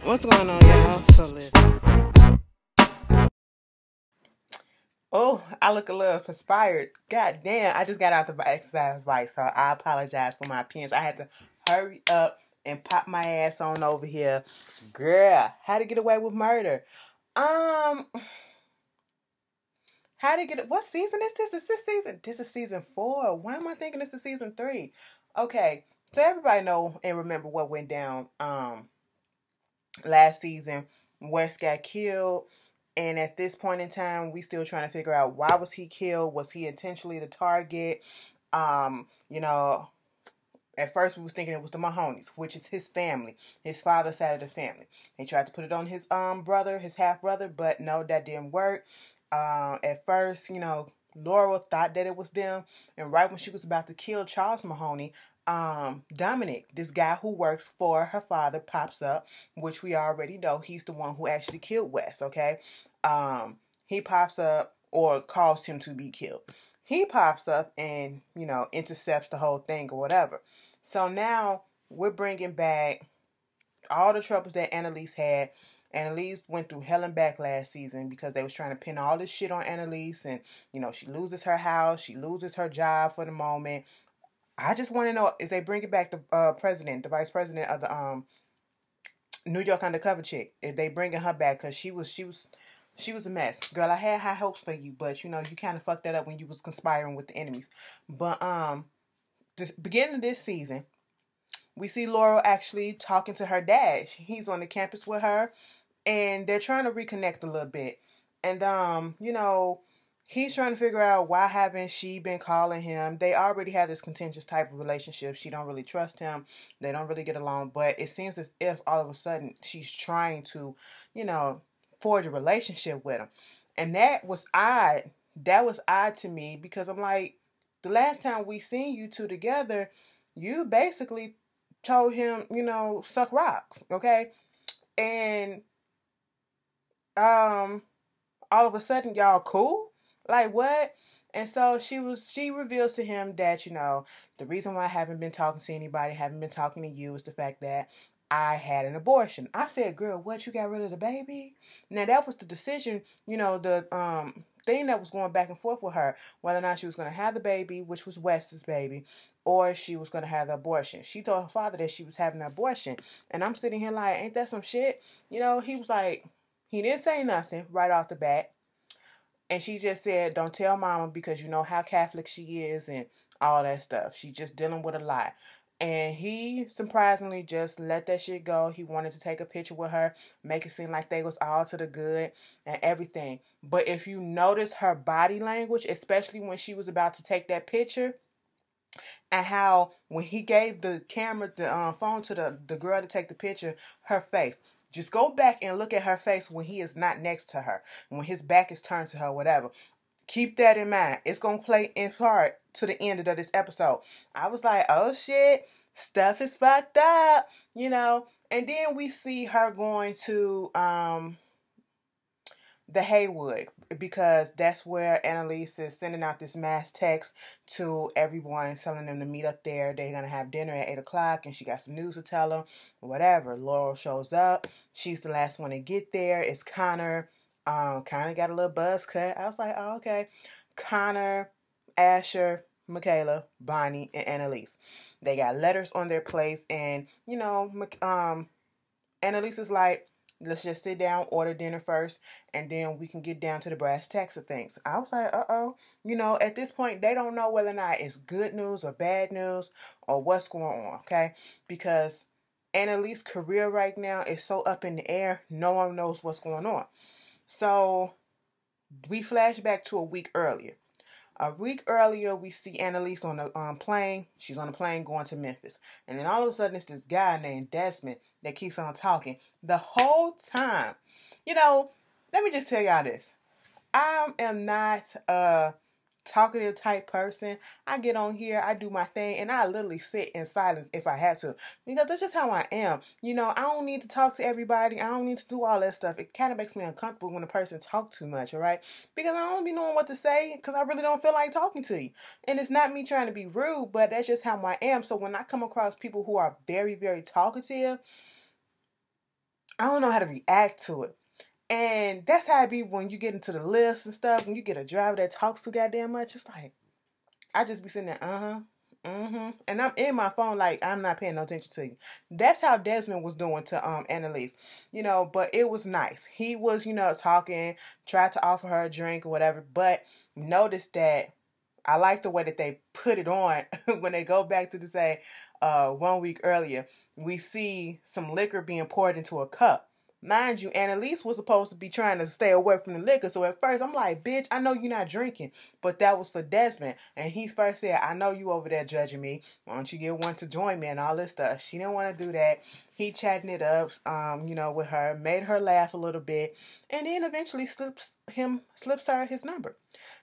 What's going on, y'all? So listen. Oh, I look a little perspired. God damn, I just got out the exercise bike, so I apologize for my appearance. I had to hurry up and pop my ass on over here. Girl, how to get away with murder? Um, how to get it? What season is this? Is this season? This is season 4. Why am I thinking this is season 3? Okay, so everybody know and remember what went down. Last season, West got killed. And at this point in time, we still trying to figure out why was he killed? Was he intentionally the target? You know, at first we was thinking it was the Mahoneys, which is his family, his father's side of the family. They tried to put it on his brother, his half brother, but no, that didn't work. At first, Laurel thought that it was them, and right when she was about to kill Charles Mahoney, Dominic, this guy who works for her father, pops up, which we already know he's the one who actually killed Wes, okay? He pops up or caused him to be killed. He pops up and, intercepts the whole thing or whatever. So now we're bringing back all the troubles that Annalise had. Annalise went through hell and back last season because they was trying to pin all this shit on Annalise, and she loses her house, she loses her job for the moment. I just want to know if they bring it back the president, the vice president of the New York undercover chick, if they bringing her back, because she was a mess, girl. I had high hopes for you, but you kind of fucked that up when you was conspiring with the enemies. But the beginning of this season, we see Laurel actually talking to her dad. He's on the campus with her, and they're trying to reconnect a little bit. And he's trying to figure out why haven't she been calling him. They already have this contentious type of relationship. She don't really trust him. They don't really get along. But it seems as if all of a sudden she's trying to, forge a relationship with him. And that was odd. That was odd to me because I'm like, the last time we seen you two together, you basically told him, suck rocks, okay? And all of a sudden y'all cool? Like what? And so she reveals to him that, the reason why I haven't been talking to anybody, haven't been talking to you is the fact that I had an abortion. I said, girl, what, you got rid of the baby? Now that was the decision, the thing that was going back and forth with her, whether or not she was going to have the baby, which was Wes's baby, or she was going to have the abortion. She told her father that she was having an abortion. And I'm sitting here like, ain't that some shit? He was like, he didn't say nothing right off the bat. And she just said, don't tell mama because you know how Catholic she is and all that stuff. She just dealing with a lot. And he surprisingly just let that shit go. He wanted to take a picture with her, make it seem like they was all to the good and everything. But if you notice her body language, especially when she was about to take that picture, and how when he gave the camera, the phone to the girl to take the picture, her face. Just go back and look at her face when he is not next to her, when his back is turned to her, whatever. Keep that in mind. It's going to play in part to the end of this episode. I was like, oh shit, stuff is fucked up, And then we see her going to the Haywood, because that's where Annalise is sending out this mass text to everyone, telling them to meet up there. They're going to have dinner at 8 o'clock, and she got some news to tell them, whatever. Laurel shows up. She's the last one to get there. It's Connor. Connor got a little buzz cut. I was like, oh, okay. Connor, Asher, Michaela, Bonnie, and Annalise. They got letters on their plates, and, Annalise is like, let's just sit down, order dinner first, and then we can get down to the brass tacks of things. I was like, uh-oh. At this point, they don't know whether or not it's good news or bad news or what's going on, okay? Because Annalise's career right now is so up in the air, no one knows what's going on. So we flash back to a week earlier. A week earlier, we see Annalise on the plane. She's on a plane going to Memphis. And then all of a sudden, it's this guy named Desmond that keeps on talking the whole time. Let me just tell y'all this. I am not a talkative type person. I get on here, I do my thing, and I literally sit in silence if I had to. Because that's just how I am. I don't need to talk to everybody. I don't need to do all that stuff. It kind of makes me uncomfortable when a person talks too much, alright? Because I don't be knowing what to say because I really don't feel like talking to you. And it's not me trying to be rude, but that's just how I am. So when I come across people who are very, very talkative, I don't know how to react to it. And that's how it be when you get into the list and stuff. When you get a driver that talks too goddamn much, it's like, I just be sitting there, and I'm in my phone like I'm not paying no attention to you. That's how Desmond was doing to Annalise, but it was nice. He was, talking, tried to offer her a drink or whatever, but noticed that I like the way that they put it on when they go back to say 1 week earlier. We see some liquor being poured into a cup. Mind you, Annalise was supposed to be trying to stay away from the liquor. So at first, I'm like, bitch, I know you're not drinking. But that was for Desmond. And he first said, I know you over there judging me. Why don't you get one to join me and all this stuff? She didn't want to do that. He chatting it up, with her, made her laugh a little bit. And then eventually slips her his number.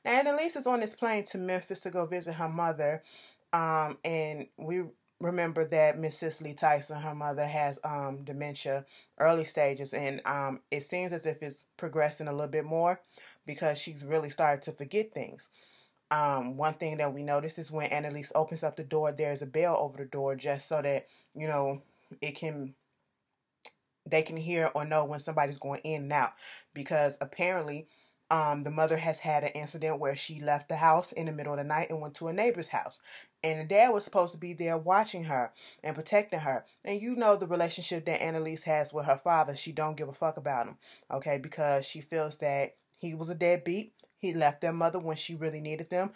Now, Annalise is on this plane to Memphis to go visit her mother. And we remember that Miss Cicely Tyson, her mother, has dementia, early stages, and it seems as if it's progressing a little bit more because she's really started to forget things. One thing that we notice is when Annalise opens up the door, there's a bell over the door just so that they can hear or know when somebody's going in and out, because apparently the mother has had an incident where she left the house in the middle of the night and went to a neighbor's house. And the dad was supposed to be there watching her and protecting her. And the relationship that Annalise has with her father. She don't give a fuck about him, okay? Because she feels that he was a deadbeat. He left their mother when she really needed them,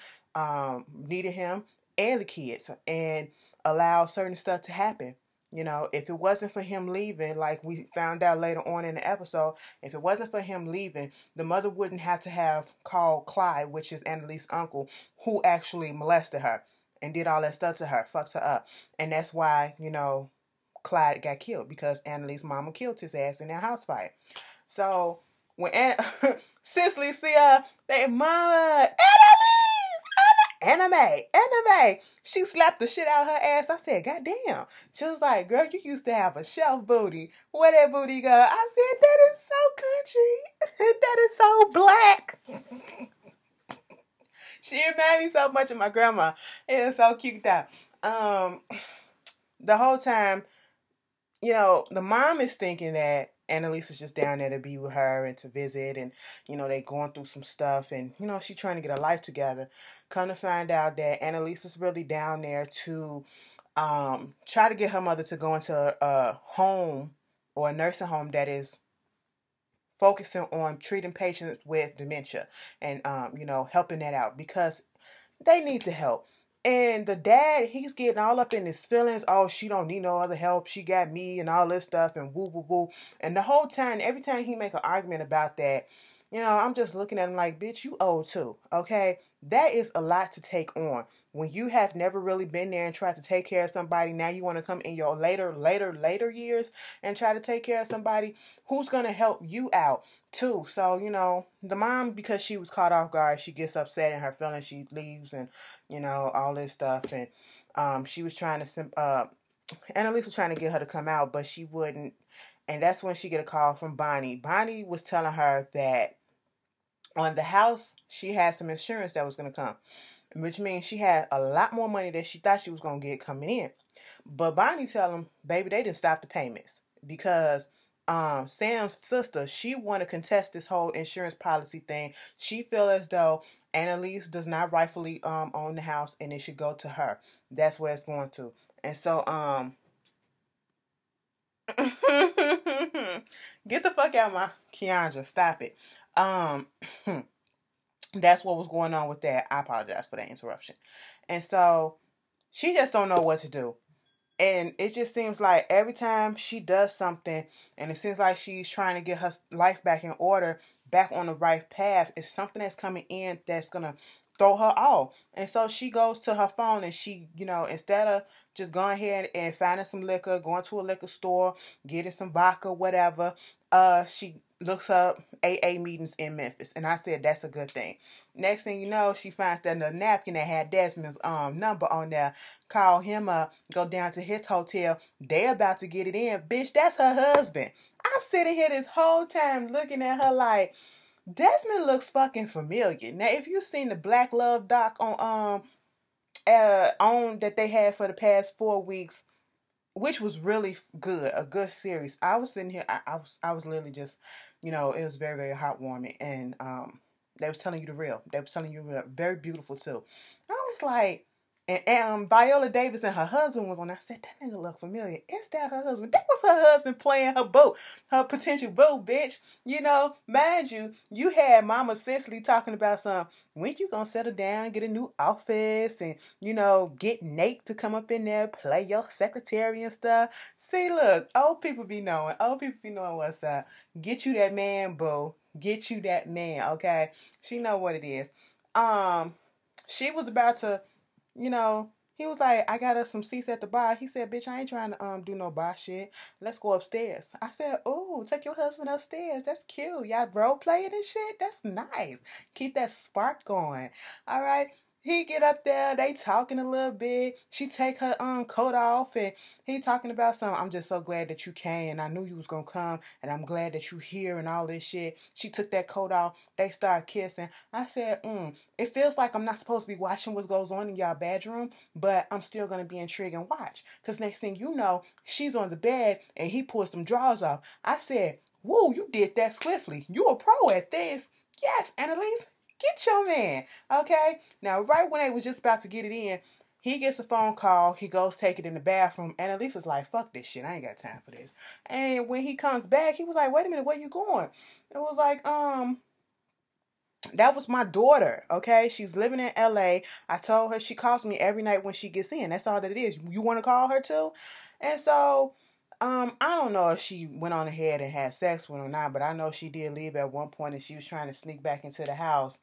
needed him and the kids, and allowed certain stuff to happen. If it wasn't for him leaving, like we found out later on in the episode, if it wasn't for him leaving, the mother wouldn't have to have called Clyde, which is Annalise's uncle, who actually molested her and did all that stuff to her, fucked her up. And that's why, Clyde got killed, because Annalise's mama killed his ass in that house fire. So when Cicely see her, they mama, Anime. She slapped the shit out of her ass. I said, God damn. She was like, girl, you used to have a shelf booty. Where that booty go? I said, that is so country. That is so black. She reminded me so much of my grandma. It was so cute though. The whole time, the mom is thinking that Annalise is just down there to be with her and to visit, and they going through some stuff, and she trying to get her life together. Come to find out that Annalise is really down there to try to get her mother to go into a home or a nursing home that is focusing on treating patients with dementia and helping that out, because they need the help. And the dad, he's getting all up in his feelings. Oh, she don't need no other help. She got me and all this stuff and woo, woo, woo. And the whole time, every time he make an argument about that, I'm just looking at him like, bitch, you old too, okay? That is a lot to take on. When you have never really been there and tried to take care of somebody, now you want to come in your later years and try to take care of somebody who's going to help you out too. So, the mom, because she was caught off guard, she gets upset in her feelings. She leaves and, all this stuff. And she was trying to, Annalise was trying to get her to come out, but she wouldn't. And that's when she get a call from Bonnie. Bonnie was telling her that on the house, she had some insurance that was going to come, which means she had a lot more money than she thought she was going to get coming in. But Bonnie tell them, baby, they didn't stop the payments because Sam's sister, she want to contest this whole insurance policy thing. She feel as though Annalise does not rightfully own the house and it should go to her. That's where it's going to. And so get the fuck out of my Keandra. Stop it. That's what was going on with that. I apologize for that interruption. And so she just don't know what to do. And it just seems like every time she does something and it seems like she's trying to get her life back in order, back on the right path, it's something that's coming in that's going to throw her off. And so she goes to her phone and she, instead of just going ahead and finding some liquor, going to a liquor store, getting some vodka, whatever, she looks up AA meetings in Memphis. And I said, that's a good thing. Next thing you know, she finds that the napkin that had Desmond's number on there. Call him up, go down to his hotel. They about to get it in. Bitch, that's her husband. I'm sitting here this whole time looking at her like, Desmond looks fucking familiar. Now, if you've seen the Black Love doc on that they had for the past 4 weeks, which was really good, a good series. I was sitting here, I was literally just, it was very, very heartwarming, and they was telling you the real. They was telling you the real. Very beautiful too. I was like, and Viola Davis and her husband was on. I said, that nigga look familiar. Is that her husband? That was her husband playing her boo, her potential boo, bitch. Mind you, you had Mama Cicely talking about when you gonna settle down, get a new office, and get Nate to come up in there, play your secretary and stuff. See, look, old people be knowing. Old people be knowing what's up. Get you that man, boo. Get you that man, okay? She know what it is. She was about to, you know, he was like, I got us some seats at the bar. He said, bitch, I ain't trying to do no bar shit. Let's go upstairs. I said, oh, take your husband upstairs. That's cute. Y'all role playing and shit. That's nice. Keep that spark going. All right. He get up there, they talking a little bit. She take her coat off, and he talking about something. I'm just so glad that you came, and I knew you was gonna come, and I'm glad that you here and all this shit. She took that coat off. They started kissing. I said, it feels like I'm not supposed to be watching what goes on in y'all bedroom, but I'm still gonna be intrigued and watch. Cause next thing you know, she's on the bed and he pulls some drawers off. I said, whoa, you did that swiftly. You a pro at this. Yes, Annalise. Get your man, okay? Now, right when they was just about to get it in, he gets a phone call. He goes take it in the bathroom. Annalise is like, fuck this shit. I ain't got time for this. And when he comes back, he was like, wait a minute, where you going? It was like, that was my daughter, okay? She's living in LA. I told her she calls me every night when she gets in. That's all that it is. You want to call her too? And so, I don't know if she went on ahead and had sex with him or not, but I know she did leave at one point and she was trying to sneak back into the house.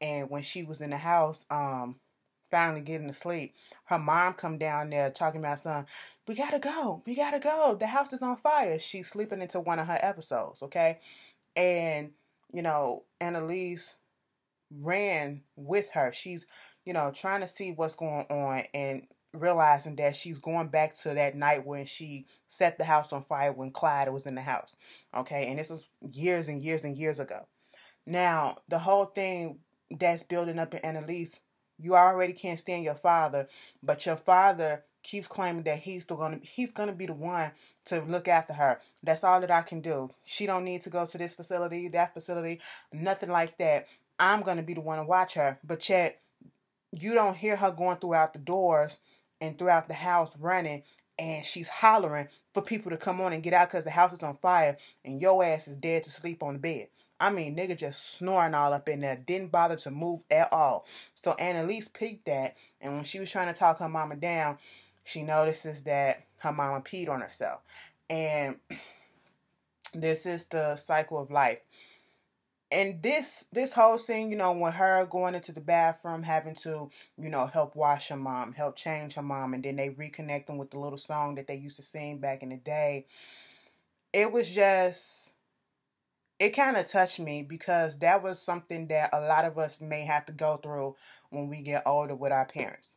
And when she was in the house, finally getting to sleep, her mom come down there talking about something. We gotta go. We gotta go. The house is on fire. She's sleeping into one of her episodes, okay? And, Annalise ran with her. She's, trying to see what's going on and realizing that she's going back to that night when she set the house on fire when Clyde was in the house. Okay, and this was years and years and years ago. Now, the whole thing that's building up in Annalise, you already can't stand your father, but your father keeps claiming that he's gonna be the one to look after her. That's all that I can do. She don't need to go to this facility, that facility, nothing like that. I'm gonna be the one to watch her. But yet you don't hear her going throughout the doors and throughout the house running, and she's hollering for people to come on and get out because the house is on fire and your ass is dead to sleep on the bed. I mean, nigga just snoring all up in there. Didn't bother to move at all. So Annalise peeked that, and when she was trying to talk her mama down, she notices that her mama peed on herself. And this is the cycle of life. And this whole scene, when her going into the bathroom, having to, help wash her mom, help change her mom, and then they reconnect them with the little song that they used to sing back in the day. It was just, it kind of touched me because that was something that a lot of us may have to go through when we get older with our parents.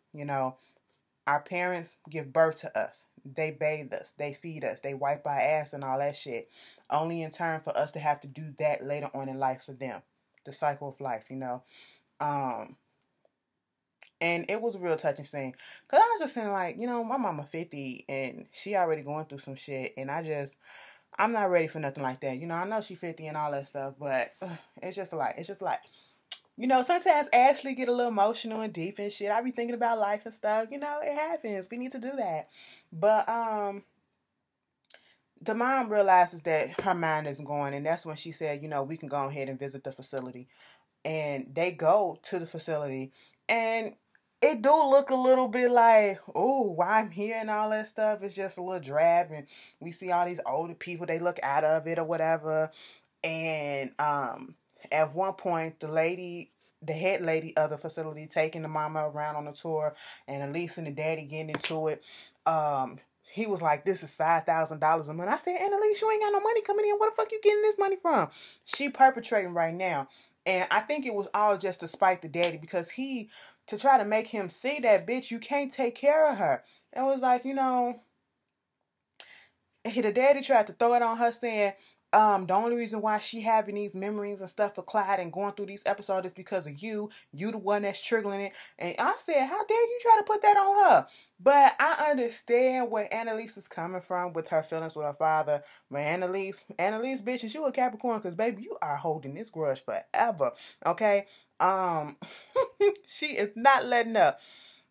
Our parents give birth to us. They bathe us. They feed us. They wipe our ass and all that shit. Only in turn for us to have to do that later on in life for them. The cycle of life, And it was a real touching scene. Because I was just saying, like, my mama 50 and she already going through some shit. And I'm not ready for nothing like that. I know she 50 and all that stuff. But it's just a lot. It's just like, sometimes Ashley get a little emotional and deep and shit. I be thinking about life and stuff. It happens. We need to do that. But the mom realizes that her mind isn't going, and that's when she said, we can go ahead and visit the facility. And they go to the facility, and it do look a little bit like, oh, why I'm here and all that stuff. It's just a little drab, and we see all these older people. They look out of it or whatever. And at one point, the head lady of the facility, taking the mama around on a tour, and Annalise and the daddy getting into it. He was like, this is $5,000 a month. I said, Annalise, you ain't got no money coming in. Where the fuck you getting this money from? She perpetrating right now. And I think it was all just to spite the daddy, because to try to make him see that, bitch, you can't take care of her. It was like, the daddy tried to throw it on her saying, the only reason why she having these memories and stuff for Clyde and going through these episodes is because of you. You the one that's triggering it. And I said, how dare you try to put that on her? But I understand where Annalise is coming from with her feelings with her father. But Annalise, bitch, is you a Capricorn? Because, baby, you are holding this grudge forever. Okay? She is not letting up.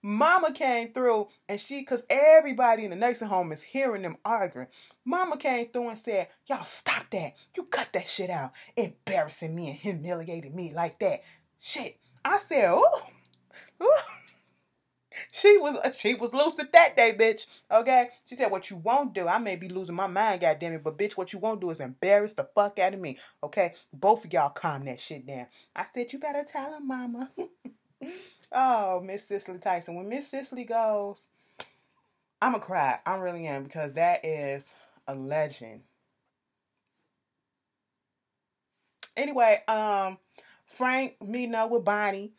Mama came through and because everybody in the nursing home is hearing them arguing. Mama came through and said, y'all stop that. You cut that shit out. Embarrassing me and humiliating me like that. Shit. I said, oh. She was lucid that day, bitch. Okay? She said, what you won't do, I may be losing my mind, goddammit, but bitch, what you won't do is embarrass the fuck out of me. Okay? Both of y'all calm that shit down. I said, you better tell her, mama. Oh, Miss Cicely Tyson. When Miss Cicely goes, I'm gonna cry. I really am, because that is a legend. Anyway, Frank meeting up with Bonnie,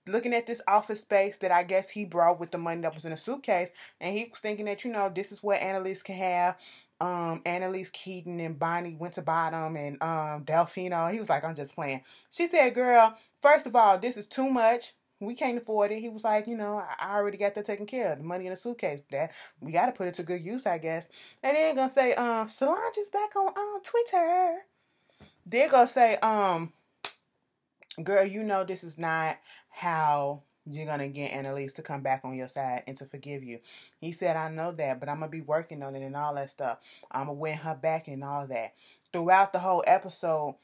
looking at this office space that I guess he brought with the money that was in a suitcase, and he was thinking that, this is what Annalise can have. Annalise Keaton and Bonnie Winterbottom and Delfino. He was like, I'm just playing. She said, girl, first of all, this is too much. We can't afford it. He was like, I already got that taken care of. The money in the suitcase. That we got to put it to good use, I guess. And then gonna say, Solange is back on Twitter. They're gonna say, girl, this is not how you're gonna get Annalise to come back on your side and to forgive you. He said, I know that, but I'm gonna be working on it and all that stuff. I'm gonna win her back and all that. Throughout the whole episode,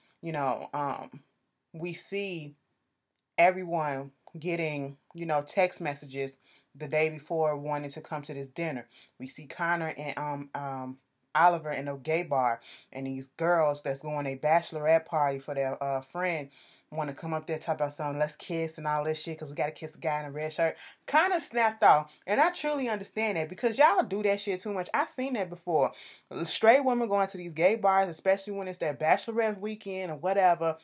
we see everyone getting, text messages the day before wanting to come to this dinner. We see Connor and Oliver in a gay bar, and these girls that's going to a bachelorette party for their friend want to come up there, talk about something, let's kiss and all this shit, because we got to kiss a guy in a red shirt. Kind of snapped off. And I truly understand that, because y'all do that shit too much. I've seen that before. Straight women going to these gay bars, especially when it's their bachelorette weekend or whatever,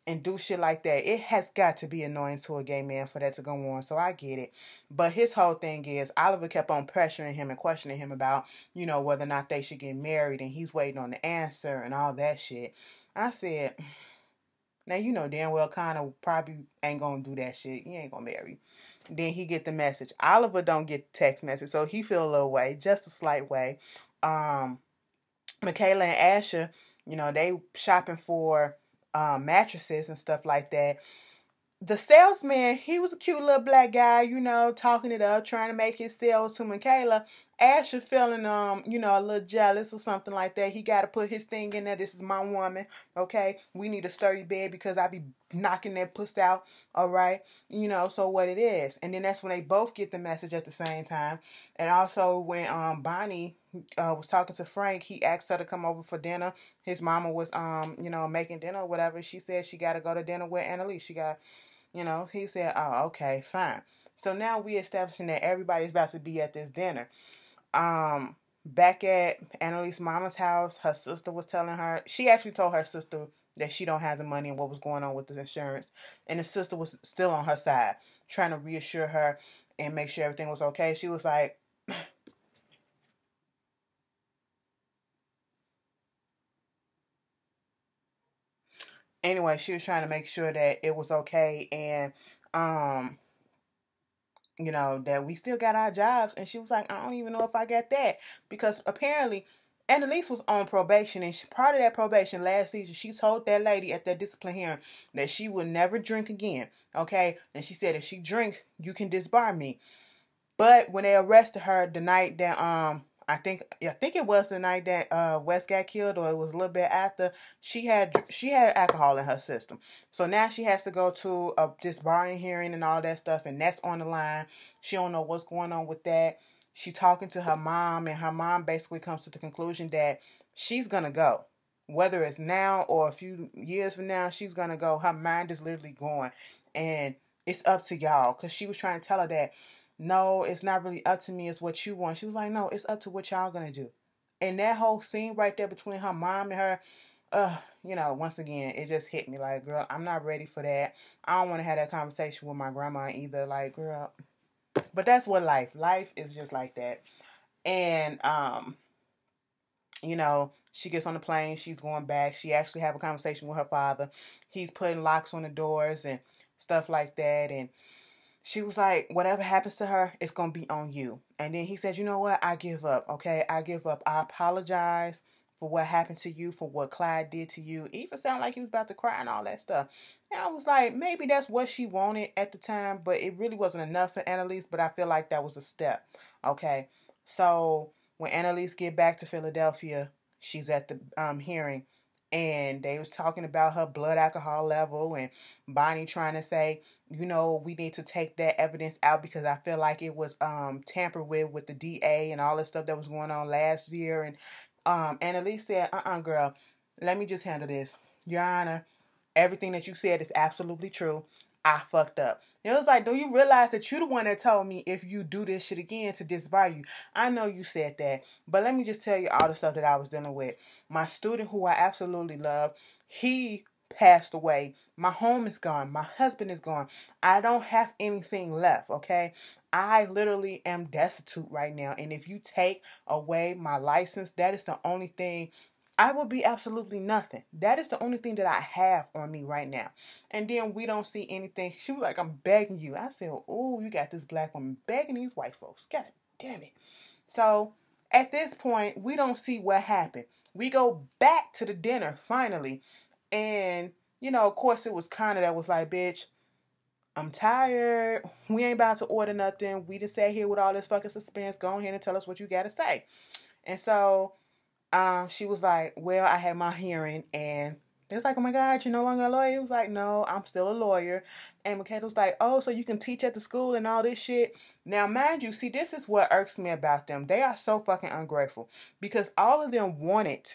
and do shit like that. It has got to be annoying to a gay man for that to go on, so I get it. But his whole thing is, Oliver kept on pressuring him and questioning him about, whether or not they should get married, and he's waiting on the answer and all that shit. I said, now damn well Connor probably ain't gonna do that shit. He ain't gonna marry. Then he get the message. Oliver don't get the text message, so he feel a little way, just a slight way. Michaela and Asher, they shopping for mattresses and stuff like that. The salesman, he was a cute little black guy, talking it up, trying to make his sales to Michaela. Asher feeling, a little jealous or something like that. He got to put his thing in there. This is my woman, okay? We need a sturdy bed because I be knocking that puss out, all right? So what it is. And then that's when they both get the message at the same time. And also when Bonnie was talking to Frank, he asked her to come over for dinner. His mama was, making dinner or whatever. She said she got to go to dinner with Annalise. She got... he said, oh, okay, fine. So now we establishing that everybody's about to be at this dinner. Back at Annalise's mama's house, her sister was telling her, she actually told her sister that she don't have the money and what was going on with the insurance. And the sister was still on her side, trying to reassure her and make sure everything was okay. She was like, anyway, she was trying to make sure that it was okay, and that we still got our jobs. And she was like, I don't even know if I got that, because apparently Annalise was on probation, and part of that probation last season, she told that lady at that discipline hearing that she would never drink again, okay? And she said, if she drinks, you can disbar me. But when they arrested her the night that I think it was the night that Wes got killed, or it was a little bit after, she had alcohol in her system. So now she has to go to a disbarring hearing and all that stuff, and that's on the line. She don't know what's going on with that. She talking to her mom, and her mom basically comes to the conclusion that she's gonna go. Whether it's now or a few years from now, she's gonna go. Her mind is literally going, and it's up to y'all, because she was trying to tell her that, no, it's not really up to me, it's what you want. She was like, no, it's up to what y'all gonna do. And that whole scene right there between her mom and her, once again, it just hit me like, girl, I'm not ready for that. I don't want to have that conversation with my grandma either. Like, girl, but that's what life is just like that. And, She gets on the plane. She's going back. She actually have a conversation with her father. He's putting locks on the doors and stuff like that. And she was like, whatever happens to her, it's going to be on you. And then he said, you know what? I give up, okay? I give up. I apologize for what happened to you, for what Clyde did to you. He even sounded like he was about to cry and all that stuff. And I was like, maybe that's what she wanted at the time, but it really wasn't enough for Annalise, but I feel like that was a step, okay? So when Annalise get back to Philadelphia, she's at the hearing, and they was talking about her blood alcohol level, and Bonnie trying to say, you know, we need to take that evidence out because I feel like it was tampered with the DA and all this stuff that was going on last year. And Annalise said, girl, let me just handle this. Your Honor, everything that you said is absolutely true. I fucked up. It was like, do you realize that you're the one that told me if you do this shit again to disbar you? I know you said that, but let me just tell you all the stuff that I was dealing with. My student, who I absolutely love, he passed away. My home is gone. My husband is gone. I don't have anything left, okay? I literally am destitute right now. And if you take away my license, that is the only thing. I will be absolutely nothing. That is the only thing that I have on me right now. And then we don't see anything. She was like, I'm begging you. I said, oh, you got this black woman begging these white folks. God damn it. So at this point, we don't see what happened. We go back to the dinner finally. And, you know, of course, it was Connor that was like, bitch, I'm tired. We ain't about to order nothing. We just sat here with all this fucking suspense. Go ahead and tell us what you got to say. And so she was like, well, I had my hearing, and they was like, oh my God, you're no longer a lawyer? He was like, no, I'm still a lawyer. And Michaela was like, oh, so you can teach at the school and all this shit. Now, mind you, see, this is what irks me about them. They are so fucking ungrateful because all of them wanted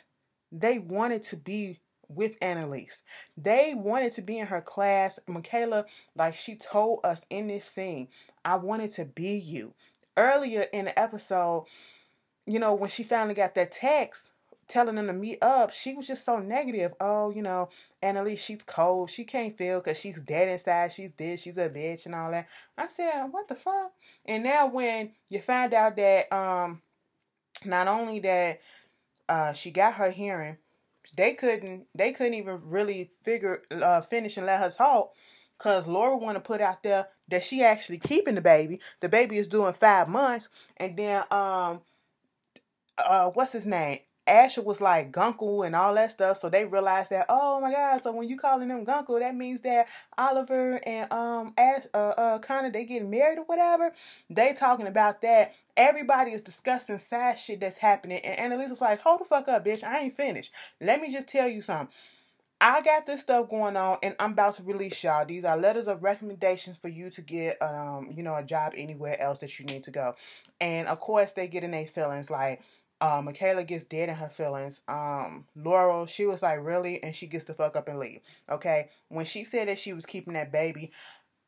to be with Annalise. They wanted to be in her class. Michaela, like she told us in this scene, I wanted to be you. Earlier in the episode, you know, when she finally got that text telling them to meet up, she was just so negative. Oh, you know, Annalise, she's cold. She can't feel because she's dead inside. She's this. She's a bitch and all that. I said, what the fuck? And now when you find out that not only that she got her hearing, they couldn't even really finish and let her talk because Laura want to put out there that she actually keeping the baby. The baby is doing 5 months, and then what's his name? Asher was like Gunkle and all that stuff, so they realized that, oh my God, so when you calling them Gunkle, that means that Oliver and Connor, they getting married or whatever. They talking about that. Everybody is discussing sad shit that's happening, and Annalise was like, hold the fuck up, bitch, I ain't finished. Let me just tell you something. I got this stuff going on, and I'm about to release y'all. These are letters of recommendations for you to get, you know, a job anywhere else that you need to go. And of course, they get in their feelings. Like, Michaela gets dead in her feelings. Laurel, she was like, really? And she gets the fuck up and leave. Okay? When she said that she was keeping that baby,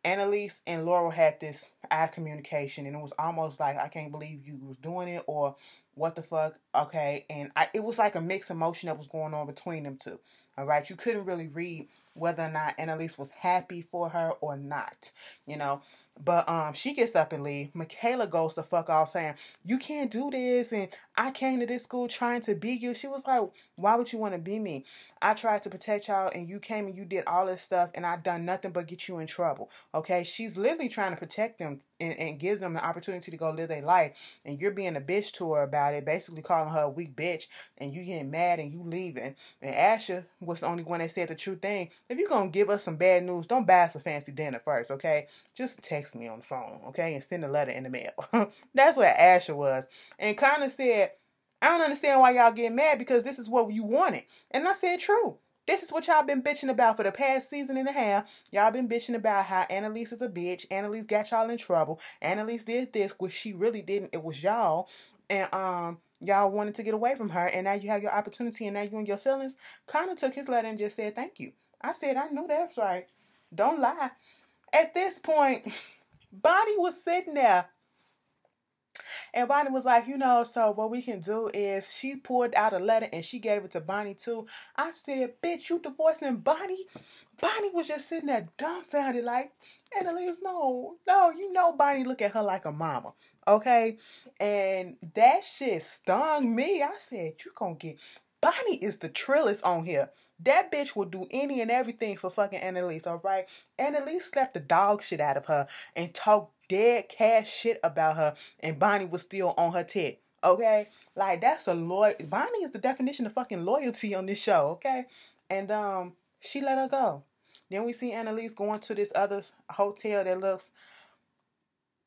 Annalise and Laurel had this eye communication, and it was almost like, I can't believe you was doing it, or what the fuck, okay? And it was like a mixed emotion that was going on between them two, all right? You couldn't really read whether or not Annalise was happy for her or not, you know? But she gets up and leave. Michaela goes the fuck off saying, you can't do this, and I came to this school trying to be you. She was like, why would you want to be me? I tried to protect y'all, and you came and you did all this stuff, and I done nothing but get you in trouble, okay? She's literally trying to protect them and give them the opportunity to go live their life, and you're being a bitch to her about it, basically calling her a weak bitch, and you getting mad and you leaving. And Asher was the only one that said the true thing. If you're going to give us some bad news, don't buy us a fancy dinner first, okay? Just text me on the phone, okay? And send a letter in the mail. That's what Asher was. And Connor said, I don't understand why y'all get mad because this is what you wanted. And I said, true. This is what y'all been bitching about for the past season and a half. Y'all been bitching about how Annalise is a bitch. Annalise got y'all in trouble. Annalise did this, which she really didn't. It was y'all. And y'all wanted to get away from her. And now you have your opportunity, and now you in your feelings. Connor took his letter and just said, thank you. I said, I know that's right. Don't lie. At this point, Bonnie was sitting there. And Bonnie was like, you know, so what we can do is, she pulled out a letter and she gave it to Bonnie too. I said, bitch, you divorcing Bonnie? Bonnie was just sitting there dumbfounded like, Annalise, no, you know Bonnie look at her like a mama, okay? And that shit stung me. I said, you gonna get Bonnie is the trillest on here. That bitch will do any and everything for fucking Annalise, alright? Annalise slapped the dog shit out of her and talked dead cash shit about her, and Bonnie was still on her tip, okay? Like, that's a Bonnie is the definition of fucking loyalty on this show, okay? And she let her go. Then we see Annalise going to this other hotel that looks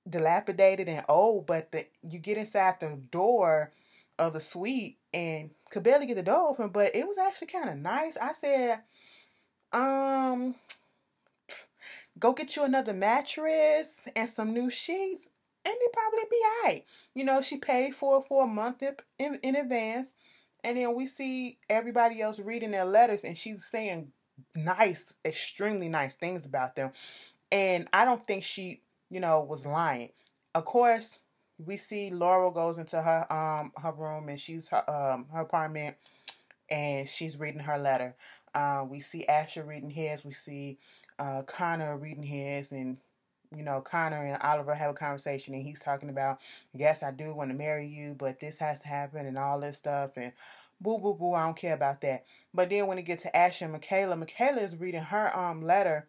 dilapidated and old, but you get inside the door of the suite and could barely get the door open, but it was actually kind of nice. I said, go get you another mattress and some new sheets, and it'd probably be alright. You know, she paid for a month in advance, and then we see everybody else reading their letters, and she's saying nice, extremely nice things about them. And I don't think she, was lying. Of course, we see Laurel goes into her room, and she's her apartment, and she's reading her letter. We see Asher reading his. We see Connor reading his, and Connor and Oliver have a conversation, and he's talking about, yes, I do want to marry you, but this has to happen and all this stuff, and boo, boo, boo, I don't care about that. But then when it gets to Asher and Michaela is reading her letter,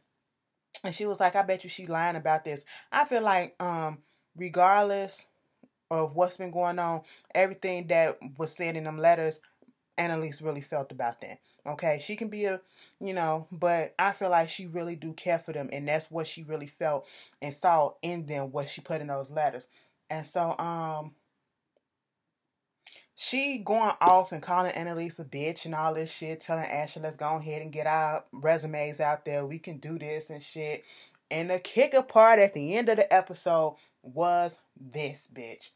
and she was like, I bet you she's lying about this. I feel like regardless of what's been going on, everything that was said in them letters, Annalise really felt about that. Okay, she can be but I feel like she really do care for them, and that's what she really felt and saw in them, what she put in those letters. And so she going off and calling Annalise a bitch and all this shit, telling Ashley, let's go ahead and get our resumes out there, we can do this and shit. And the kicker part at the end of the episode was this, bitch.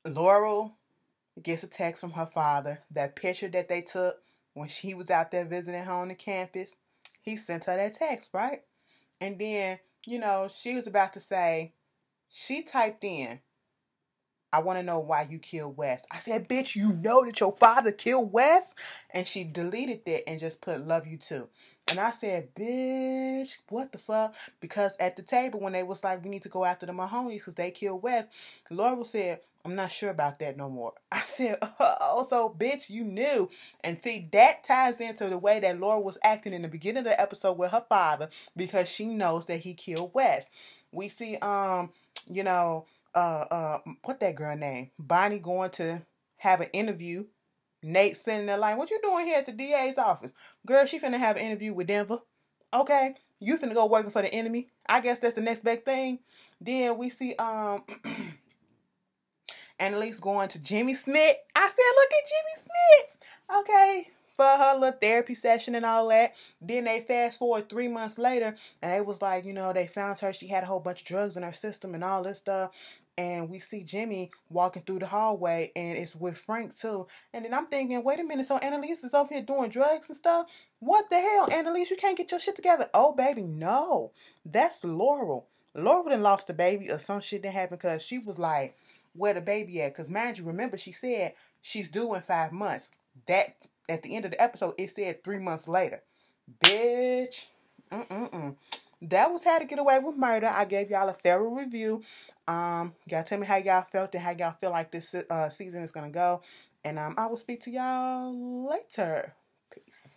Laurel gets a text from her father. That picture that they took when she was out there visiting her on the campus, he sent her that text, right? And then, she was about to say, she typed in, I want to know why you killed Wes. I said, bitch, you know that your father killed Wes? And she deleted that and just put, love you too. And I said, bitch, what the fuck? Because at the table, when they was like, we need to go after the Mahonies because they killed Wes, Laurel said, I'm not sure about that no more. I said, oh, so bitch, you knew. And see, that ties into the way that Laurel was acting in the beginning of the episode with her father, because she knows that he killed Wes. We see, what that girl name? Bonnie going to have an interview. Nate sitting there like, what you doing here at the DA's office? Girl, she finna have an interview with Denver. Okay, you finna go working for the enemy. I guess that's the next big thing. Then we see Annalise going to Jimmy Smith. I said, look at Jimmy Smith. Okay, for her little therapy session and all that. Then they fast forward 3 months later, and it was like, they found her. She had a whole bunch of drugs in her system and all this stuff. And we see Jimmy walking through the hallway, and it's with Frank too. And then I'm thinking, wait a minute, so Annalise is over here doing drugs and stuff? What the hell, Annalise? You can't get your shit together. Oh, baby, no. That's Laurel. Laurel done lost the baby or some shit that happened, because she was like, where the baby at? Because mind you, remember she said she's due in 5 months. That, at the end of the episode, it said 3 months later. Bitch. That was How to Get Away with Murder. I gave y'all a thorough review. Y'all tell me how y'all felt and how y'all feel like this season is going to go. And I will speak to y'all later. Peace.